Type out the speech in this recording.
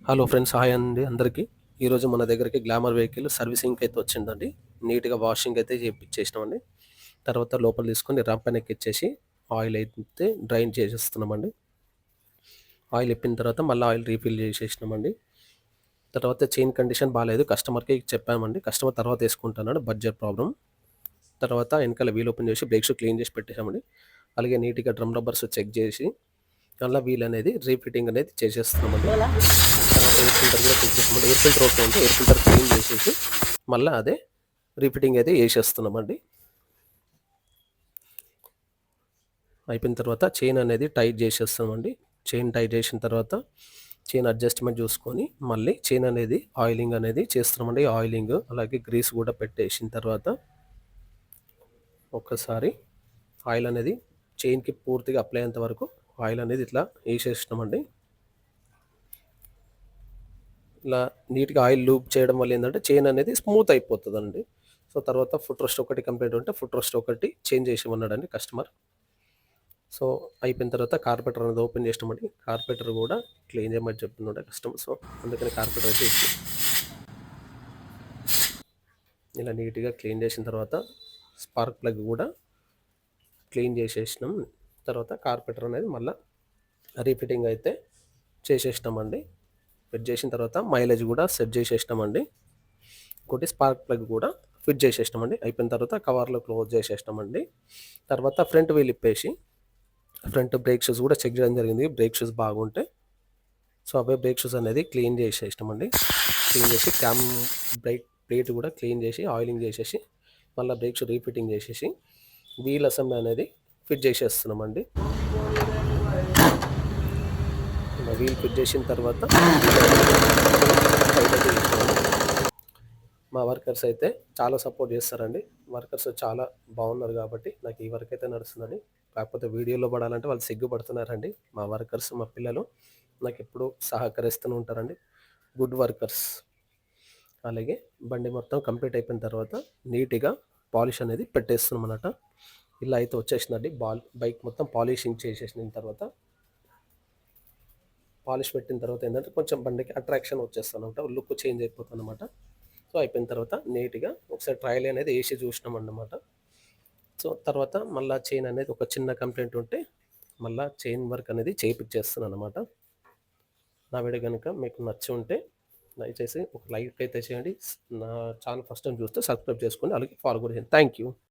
Hello friends, hi అండి అందరికీ. ఈరోజు మన దగ్గరికి గ్లామర్ వెహికల్ సర్వీసింగ్కి అయితే వచ్చిందండి. నీట్గా వాషింగ్ అయితే చేయించేసినామండి. తర్వాత లోపల తీసుకొని రంపన ఎక్కిచ్చేసి ఆయిల్ అయితే డ్రైన్ చేసేస్తున్నామండి. ఆయిల్ ఇప్పిన తర్వాత మళ్ళీ ఆయిల్ రీఫిల్ చేసేసినామండి. తర్వాత చైన్ కండిషన్ బాగాలేదు, కస్టమర్కి చెప్పామండి. కస్టమర్ తర్వాత వేసుకుంటున్నాడు, బడ్జెట్ ప్రాబ్లం. తర్వాత వెనకాల వీల్ ఓపెన్ చేసి బ్రేక్స్ క్లీన్ చేసి పెట్టేసామండి. అలాగే నీట్గా డ్రమ్ రబ్బర్స్ చెక్ చేసి మళ్ళీ వీల్ అనేది రీఫిట్టింగ్ అనేది చేసేస్తున్నామండి. తర్వాత ఎయిర్ ఫిల్టర్ కూడా చెక్ చేస్తామండి. ఎయిర్ ఫిల్టర్ ఓకే అంటే ఎయిర్ ఫిల్టర్ క్లీన్ చేసేసి మళ్ళీ అదే రీఫిట్టింగ్ అయితే వేసేస్తున్నామండి. అయిపోయిన తర్వాత చైన్ అనేది టైట్ చేసేస్తామండి. చైన్ టైట్ చేసిన తర్వాత చైన్ అడ్జస్ట్మెంట్ చూసుకొని మళ్ళీ చైన్ అనేది ఆయిలింగ్ అనేది చేస్తున్నామండి. ఆయిలింగ్ అలాగే గ్రీస్ కూడా పెట్టేసిన తర్వాత ఒక్కసారి ఆయిల్ అనేది చైన్కి పూర్తిగా అప్లై అయ్యేంత వరకు ఆయిల్ అనేది ఇట్లా వేసేసినామండి. ఇలా నీట్గా ఆయిల్ లూప్ చేయడం వల్ల ఏంటంటే చైన్ అనేది స్మూత్ అయిపోతుందండి. సో తర్వాత ఫుట్ రెస్ట్ ఒకటి కంప్లీట్ ఉంటే ఫుట్ రెస్ట్ ఒకటి చేంజ్ చేసేమన్నాడండి కస్టమర్. సో అయిపోయిన తర్వాత కార్పెటర్ అనేది ఓపెన్ చేసినామండి. కార్పెటర్ కూడా క్లీన్ చేయమని చెప్తున్నాడు కస్టమర్. సో అందుకని కార్పెటర్ అయితే ఇలా నీట్గా క్లీన్ చేసిన తర్వాత స్పార్క్ ప్లగ్ కూడా క్లీన్ చేసేసినాం. తర్వాత కార్పెటర్ అనేది మళ్ళీ రీఫిట్టింగ్ అయితే చేసేసినామండి. ఫిట్ చేసిన తర్వాత మైలేజ్ కూడా సెట్ చేసేసినామండి. ఇంకోటి స్పార్క్ ప్లగ్ కూడా ఫిట్ చేసేసినామండి. అయిపోయిన తర్వాత కవర్లో క్లోజ్ చేసేసినామండి. తర్వాత ఫ్రంట్ వీల్ ఇప్పేసి ఫ్రంట్ బ్రేక్ షూస్ కూడా చెక్ చేయడం జరిగింది. బ్రేక్ షూస్ బాగుంటే సో అవే బ్రేక్ షూస్ అనేది క్లీన్ చేసేసినామండి. క్లీన్ చేసి క్యామ్ బ్రేక్ ప్లేట్ కూడా క్లీన్ చేసి ఆయిలింగ్ చేసేసి మళ్ళీ బ్రేక్ షూ రీఫిట్టింగ్ చేసేసి వీల్ అసెంబ్లీ అనేది ఫిట్ చేసేస్తున్నామండి. వీల్ ఫిట్ చేసిన తర్వాత మా వర్కర్స్ అయితే చాలా సపోర్ట్ చేస్తారండి. వర్కర్స్ చాలా బాగున్నారు కాబట్టి నాకు ఈ వర్క్ అయితే నడుస్తుందండి. కాకపోతే వీడియోలో పడాలంటే వాళ్ళు సిగ్గుపడుతున్నారండి. మా వర్కర్స్, మా పిల్లలు నాకు ఎప్పుడు సహకరిస్తూనే ఉంటారండి. Good workers. అలాగే బండి మొత్తం కంప్లీట్ అయిపోయిన తర్వాత నీట్గా పాలిష్ అనేది పెట్టేస్తున్నాం అన్నమాట. ఇలా అయితే వచ్చేసిందండి. బైక్ మొత్తం పాలిషింగ్ చేసేసిన తర్వాత పాలిష్ పెట్టిన తర్వాత ఏంటంటే కొంచెం బండికి అట్రాక్షన్ వచ్చేస్తుంది అనమాట, లుక్ చేంజ్ అయిపోతుంది అనమాట. సో అయిపోయిన తర్వాత నీట్గా ఒకసారి ట్రయల్ అనేది వేసి చూసినాం అన్నమాట. సో తర్వాత మళ్ళీ చైన్ అనేది ఒక చిన్న కంప్లైంట్ ఉంటే మళ్ళీ చైన్ వర్క్ అనేది చేయించేస్తున్నాను అనమాట. నా వీడియో కనుక మీకు నచ్చి ఉంటే దయచేసి ఒక లైక్ అయితే చేయండి. నా ఛానల్ ఫస్ట్ టైం చూస్తే సబ్స్క్రైబ్ చేసుకోండి, అలాగే ఫాలో కూడా చేయండి. Thank you.